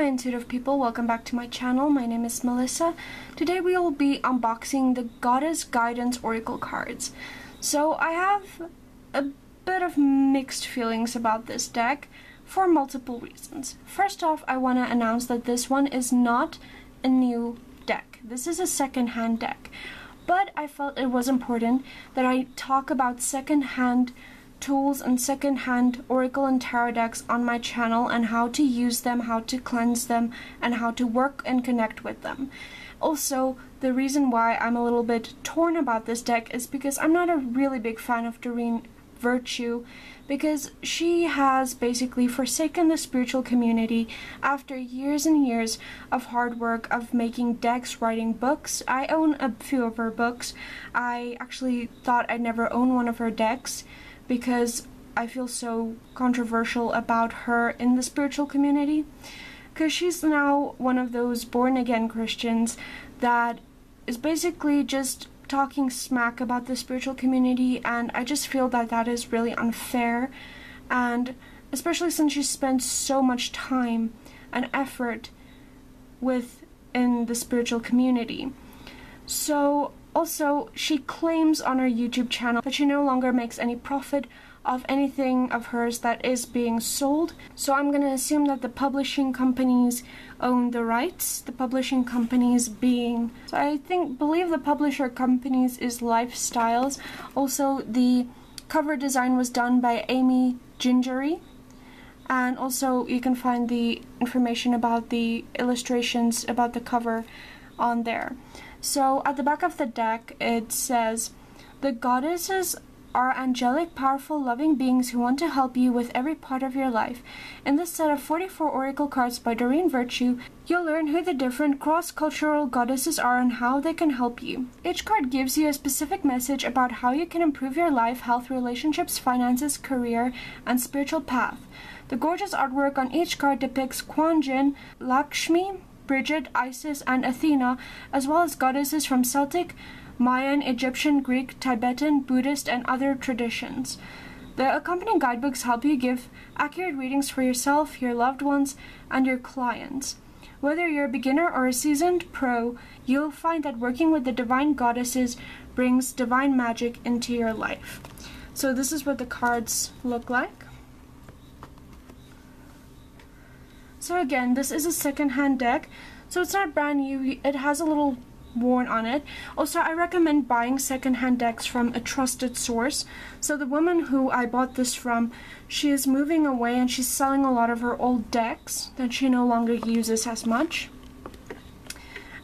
Intuitive people, welcome back to my channel. My name is Melissa. Today we will be unboxing the Goddess Guidance Oracle cards. So I have a bit of mixed feelings about this deck for multiple reasons. First off, I want to announce that this one is not a new deck. This is a second-hand deck. But I felt it was important that I talk about second-hand tools and second-hand oracle and tarot decks on my channel and how to use them, how to cleanse them, and how to work and connect with them. Also, the reason why I'm a little bit torn about this deck is because I'm not a really big fan of Doreen Virtue, because she has basically forsaken the spiritual community after years and years of hard work of making decks, writing books. I own a few of her books. I actually thought I'd never own one of her decks, because I feel so controversial about her in the spiritual community, because she's now one of those born-again Christians that is basically just talking smack about the spiritual community, and I just feel that that is really unfair, and especially since she spent so much time and effort within the spiritual community. So also, she claims on her YouTube channel that she no longer makes any profit of anything of hers that is being sold. So I'm going to assume that the publishing companies own the rights. The publishing companies being, so I believe the publisher companies is Lifestyles. Also, the cover design was done by Amy Gingery. And also you can find the information about the illustrations about the cover on there. So at the back of the deck it says, "The goddesses are angelic, powerful, loving beings who want to help you with every part of your life. In this set of 44 oracle cards by Doreen Virtue, you'll learn who the different cross-cultural goddesses are and how they can help you. Each card gives you a specific message about how you can improve your life, health, relationships, finances, career, and spiritual path. The gorgeous artwork on each card depicts Kuan Yin, Lakshmi, Bridget, Isis, and Athena, as well as goddesses from Celtic, Mayan, Egyptian, Greek, Tibetan, Buddhist, and other traditions. The accompanying guidebooks help you give accurate readings for yourself, your loved ones, and your clients. Whether you're a beginner or a seasoned pro, you'll find that working with the divine goddesses brings divine magic into your life." So this is what the cards look like. So again, this is a second-hand deck, so it's not brand new. It has a little worn on it. Also, I recommend buying second-hand decks from a trusted source. So the woman who I bought this from, she is moving away and she's selling a lot of her old decks that she no longer uses as much.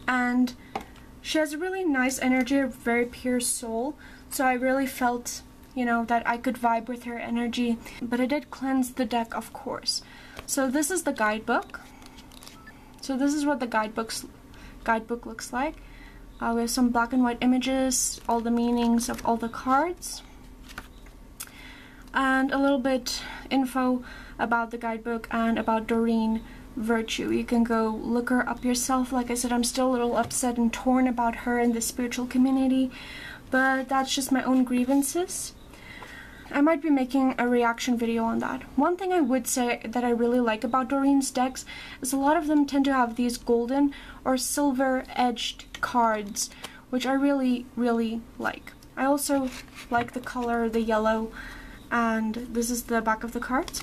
And she has a really nice energy, a very pure soul. So I really felt, that I could vibe with her energy. But I did cleanse the deck, of course. So this is the guidebook. So this is what the guidebook looks like. We have some black and white images, all the meanings of all the cards, and a little bit info about the guidebook and about Doreen Virtue. You can go look her up yourself. Like I said, I'm still a little upset and torn about her in the spiritual community, but that's just my own grievances. I might be making a reaction video on that. One thing I would say that I really like about Doreen's decks is a lot of them tend to have these golden or silver edged cards, which I really, really like. I also like the color, the yellow, and this is the back of the cards.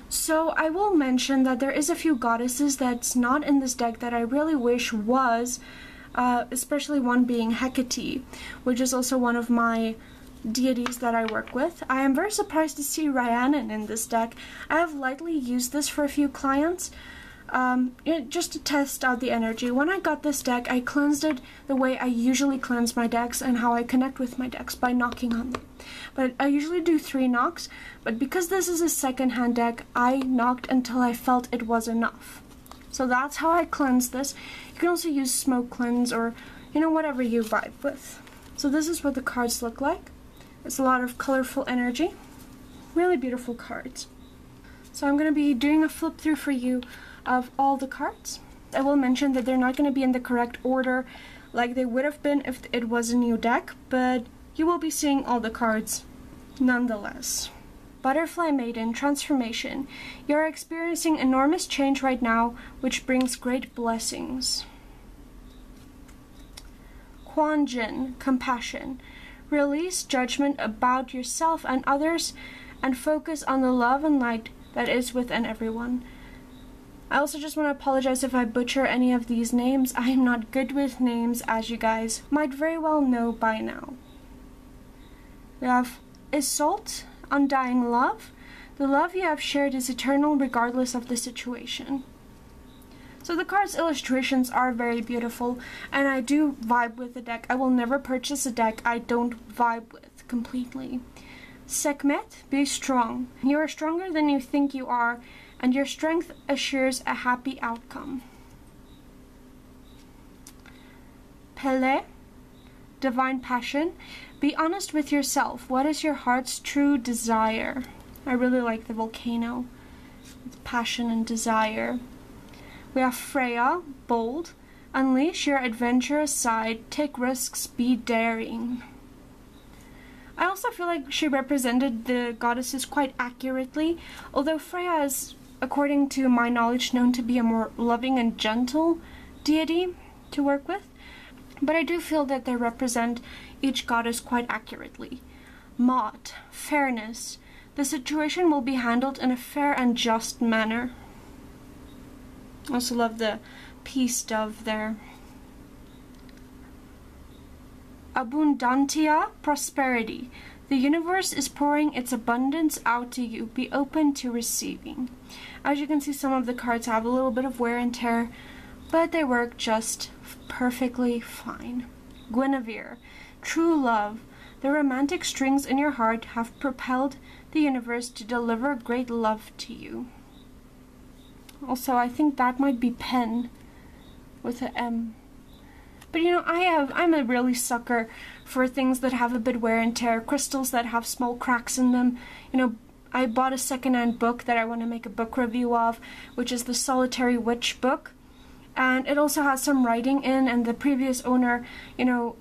So I will mention that there is a few goddesses that's not in this deck that I really wish was, especially one being Hecate, which is also one of my deities that I work with. I am very surprised to see Rhiannon in this deck. I have lightly used this for a few clients, just to test out the energy. When I got this deck, I cleansed it the way I usually cleanse my decks and how I connect with my decks, by knocking on them. But I usually do 3 knocks, but because this is a second-hand deck, I knocked until I felt it was enough. So that's how I cleanse this. You can also use smoke cleanse or, whatever you vibe with. So this is what the cards look like. It's a lot of colorful energy. Really beautiful cards. So I'm going to be doing a flip through for you of all the cards. I will mention that they're not going to be in the correct order like they would have been if it was a new deck, but you will be seeing all the cards nonetheless. Butterfly Maiden, Transformation. You're experiencing enormous change right now, which brings great blessings. Quan Jin, Compassion. Release judgment about yourself and others and focus on the love and light that is within everyone. I also just want to apologize if I butcher any of these names. I am not good with names, as you guys might very well know by now. We have Isolde, Undying Love. The love you have shared is eternal regardless of the situation. So the card's illustrations are very beautiful, and I do vibe with the deck. I will never purchase a deck I don't vibe with completely. Sekhmet, Be Strong. You are stronger than you think you are, and your strength assures a happy outcome. Pele, Divine Passion. Be honest with yourself. What is your heart's true desire? I really like the volcano. It's passion and desire. We have Freya, Bold. Unleash your adventurous side. Take risks. Be daring. I also feel like she represented the goddesses quite accurately, although Freya is, according to my knowledge, known to be a more loving and gentle deity to work with. But I do feel that they represent each goddess quite accurately. Maud, Fairness. The situation will be handled in a fair and just manner. I also love the peace dove there. Abundantia, Prosperity. The universe is pouring its abundance out to you. Be open to receiving. As you can see, some of the cards have a little bit of wear and tear, but they work just perfectly fine. Guinevere, True Love. The romantic strings in your heart have propelled the universe to deliver great love to you. Also, I think that might be Pen with an M. But I'm a really sucker for things that have a bit wear and tear, crystals that have small cracks in them. I bought a secondhand book that I want to make a book review of, which is the Solitary Witch book. And it also has some writing in, and the previous owner,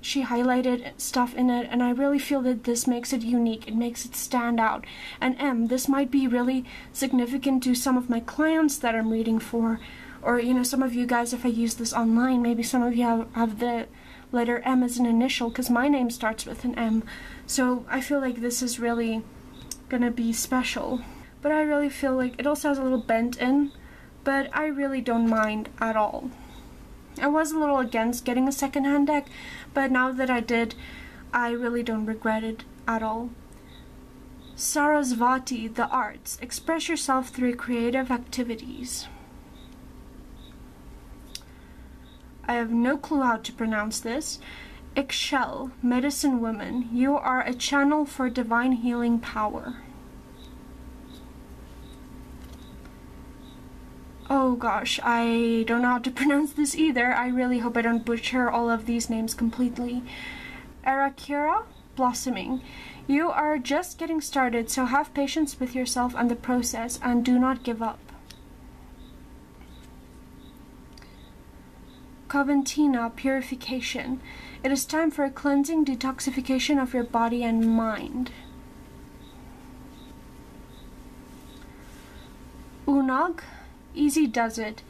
she highlighted stuff in it, and I really feel that this makes it unique. It makes it stand out. And this might be really significant to some of my clients that I'm reading for. Or, some of you guys, if I use this online, maybe some of you have the letter M as an initial, because my name starts with an M. So I feel like this is really gonna be special. But I really feel like it also has a little bent in, but I really don't mind at all. I was a little against getting a secondhand deck, but now that I did, I really don't regret it at all. Sarasvati, The Arts. Express yourself through creative activities. I have no clue how to pronounce this. Ixchel, Medicine Woman. You are a channel for divine healing power. Oh gosh, I don't know how to pronounce this either. I really hope I don't butcher all of these names completely. Arakira, Blossoming. You are just getting started, so have patience with yourself and the process, and do not give up. Coventina, Purification. It is time for a cleansing detoxification of your body and mind. Unag, Easy Does It.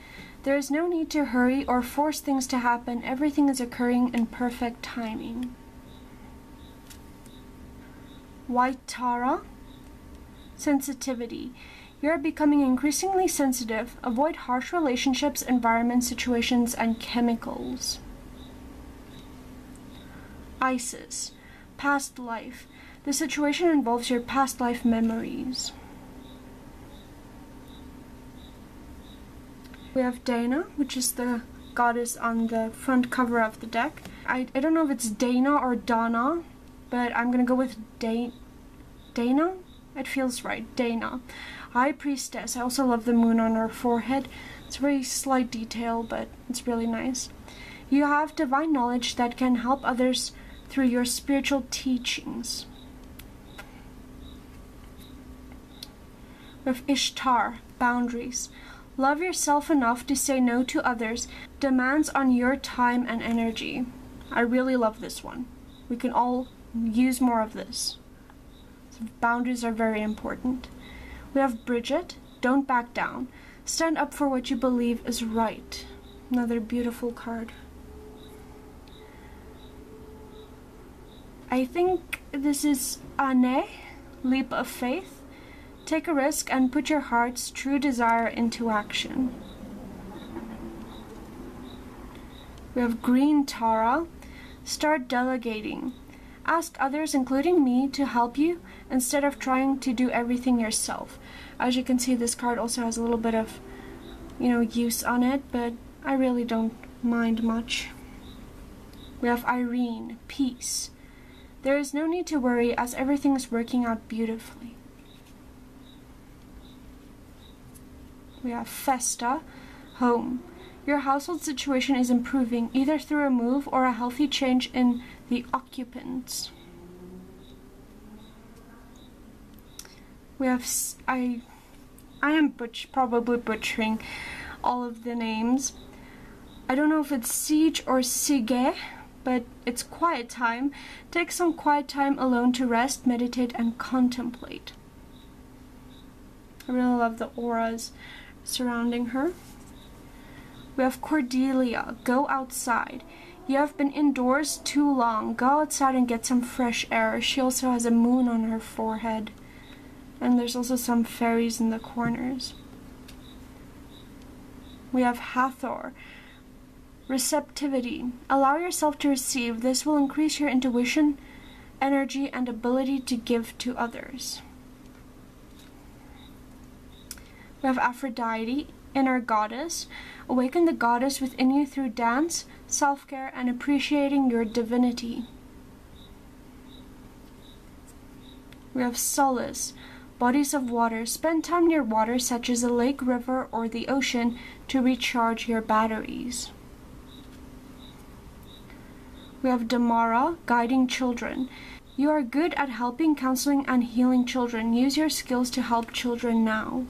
There is no need to hurry or force things to happen. Everything is occurring in perfect timing. White Tara, Sensitivity. You are becoming increasingly sensitive. Avoid harsh relationships, environments, situations, and chemicals. Isis, Past Life. The situation involves your past life memories. We have Dana, which is the goddess on the front cover of the deck. I don't know if it's Dana or Donna, but I'm gonna go with Dana? It feels right, Dana. High Priestess. I also love the moon on her forehead. It's a very slight detail, but it's really nice. You have divine knowledge that can help others through your spiritual teachings. With Ishtar, boundaries. Love yourself enough to say no to others. Demands on your time and energy. I really love this one. We can all use more of this. So boundaries are very important. We have Bridget, don't back down. Stand up for what you believe is right. Another beautiful card. I think this is Anne, leap of faith. Take a risk and put your heart's true desire into action. We have Green Tara, start delegating. Ask others, including me, to help you instead of trying to do everything yourself. As you can see, this card also has a little bit of, use on it, but I really don't mind much. We have Irene, peace. There is no need to worry as everything is working out beautifully. We have Festa, home. Your household situation is improving, either through a move or a healthy change in the occupants. We have, I am probably butchering all of the names. I don't know if it's Siege or Sige, but it's quiet time. Take some quiet time alone to rest, meditate, and contemplate. I really love the auras surrounding her. We have Cordelia, go outside. You have been indoors too long. Go outside and get some fresh air. She also has a moon on her forehead. And there's also some fairies in the corners. We have Hathor, receptivity. Allow yourself to receive. This will increase your intuition, energy, and ability to give to others. We have Aphrodite, inner goddess. Awaken the goddess within you through dance, self-care, and appreciating your divinity. We have Solace, bodies of water. Spend time near water such as a lake, river, or the ocean to recharge your batteries. We have Damara, guiding children. You are good at helping, counseling, and healing children. Use your skills to help children now.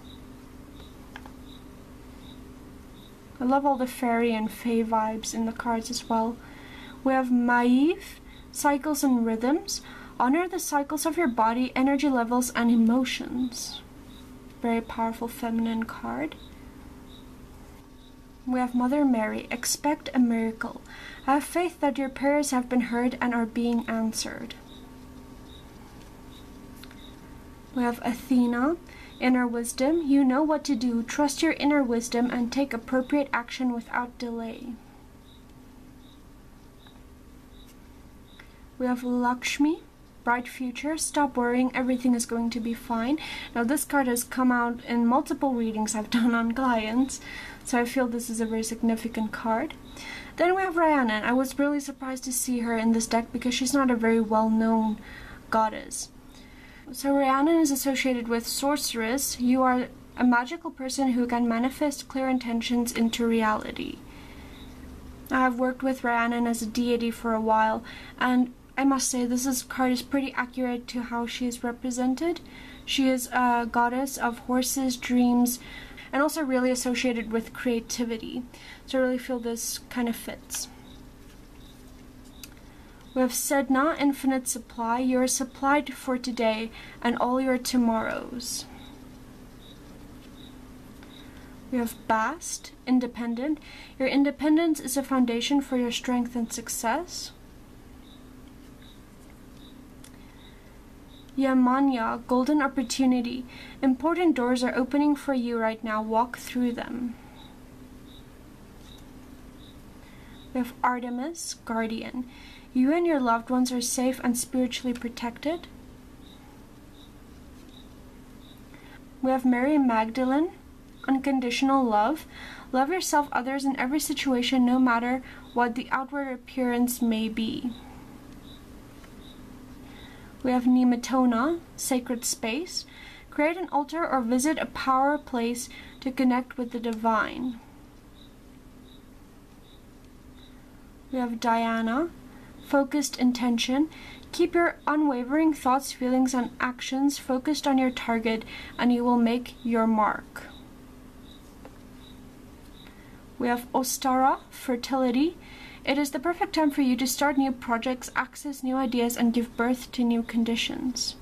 I love all the fairy and fae vibes in the cards as well. We have Maeve, cycles and rhythms. Honor the cycles of your body, energy levels, and emotions. Very powerful feminine card. We have Mother Mary, expect a miracle. Have faith that your prayers have been heard and are being answered. We have Athena, inner wisdom. You know what to do. Trust your inner wisdom and take appropriate action without delay. We have Lakshmi, bright future. Stop worrying, everything is going to be fine. Now this card has come out in multiple readings I've done on clients, so I feel this is a very significant card. Then we have Rhiannon. I was really surprised to see her in this deck because she's not a very well-known goddess. So Rhiannon is associated with sorceress. You are a magical person who can manifest clear intentions into reality. I have worked with Rhiannon as a deity for a while, and I must say this card is pretty accurate to how she is represented. She is a goddess of horses, dreams, and also really associated with creativity. So I really feel this kind of fits. We have Sedna, infinite supply. You are supplied for today and all your tomorrows. We have Bast, independent. Your independence is a foundation for your strength and success. Yamanya, golden opportunity. Important doors are opening for you right now. Walk through them. We have Artemis, guardian. You and your loved ones are safe and spiritually protected. We have Mary Magdalene, unconditional love. Love yourself, others, in every situation, no matter what the outward appearance may be. We have Nematona, sacred space. Create an altar or visit a power place to connect with the divine. We have Diana, focused intention. Keep your unwavering thoughts, feelings, and actions focused on your target, and you will make your mark. We have Ostara, fertility. It is the perfect time for you to start new projects, access new ideas, and give birth to new conditions.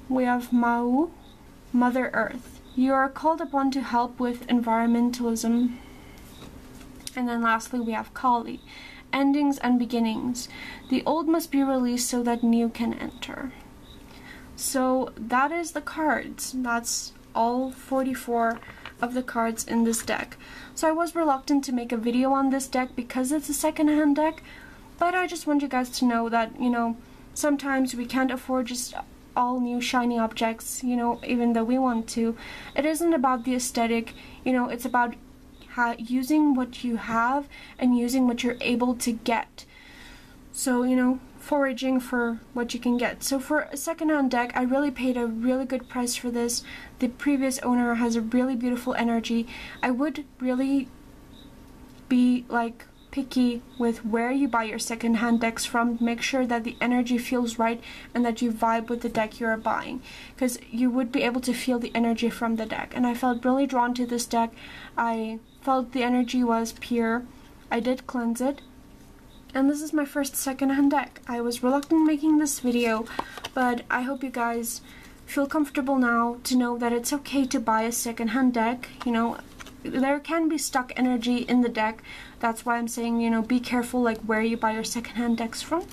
We have Mau, Mother Earth. You are called upon to help with environmentalism. And then lastly, we have Kali, endings and beginnings. The old must be released so that new can enter. So that is the cards. That's all 44 of the cards in this deck. So I was reluctant to make a video on this deck because it's a second-hand deck, but I just want you guys to know that, you know, sometimes we can't afford just all new shiny objects, you know, even though we want to. It isn't about the aesthetic, you know, it's about using what you have and using what you're able to get. So, you know, foraging for what you can get. So for a second-hand deck, I really paid a really good price for this. The previous owner has a really beautiful energy. I would really be like picky with where you buy your second-hand decks from. Make sure that the energy feels right and that you vibe with the deck you're buying, because you would be able to feel the energy from the deck. And I felt really drawn to this deck. I felt the energy was pure. I did cleanse it. And this is my first second-hand deck. I was reluctant making this video, but I hope you guys feel comfortable now to know that it's okay to buy a second-hand deck. You know, there can be stuck energy in the deck. That's why I'm saying, you know, be careful like where you buy your second-hand decks from.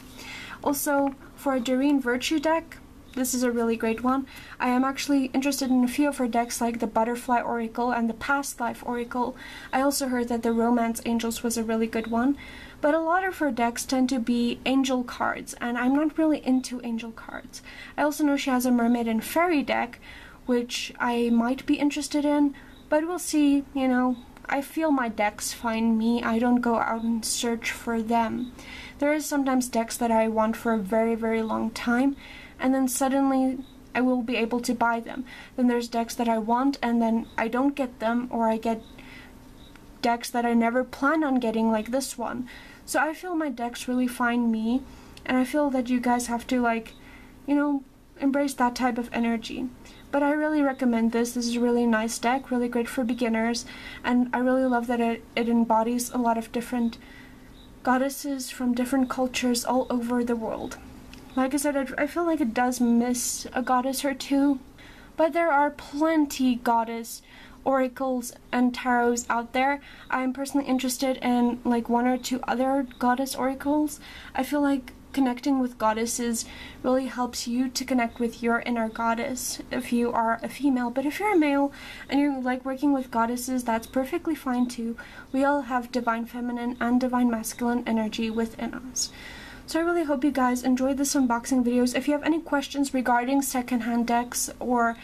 Also, for a Doreen Virtue deck, this is a really great one. I am actually interested in a few of her decks like the Butterfly Oracle and the Past Life Oracle. I also heard that the Romance Angels was a really good one. But a lot of her decks tend to be angel cards, and I'm not really into angel cards. I also know she has a Mermaid and Fairy deck, which I might be interested in, but we'll see, you know. I feel my decks find me. I don't go out and search for them. There is sometimes decks that I want for a very, very long time, and then suddenly I will be able to buy them. Then there's decks that I want, and then I don't get them, or I get decks that I never plan on getting, like this one. So I feel my decks really find me, and I feel that you guys have to, like, you know, embrace that type of energy. But I really recommend this. This is a really nice deck, really great for beginners, and I really love that it embodies a lot of different goddesses from different cultures all over the world. Like I said, I feel like it does miss a goddess or two, but there are plenty goddess oracles and tarots out there. I'm personally interested in like one or two other goddess oracles. I feel like connecting with goddesses really helps you to connect with your inner goddess if you are a female. But if you're a male and you like working with goddesses, that's perfectly fine too. We all have divine feminine and divine masculine energy within us. So I really hope you guys enjoyed this unboxing videos. If you have any questions regarding secondhand decks, or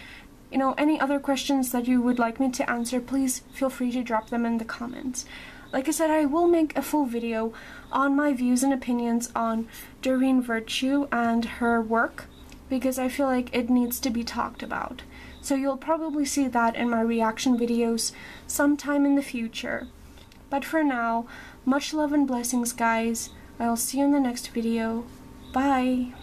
you know, any other questions that you would like me to answer, please feel free to drop them in the comments. Like I said, I will make a full video on my views and opinions on Doreen Virtue and her work, because I feel like it needs to be talked about. So you'll probably see that in my reaction videos sometime in the future. But for now, much love and blessings, guys. I'll see you in the next video. Bye!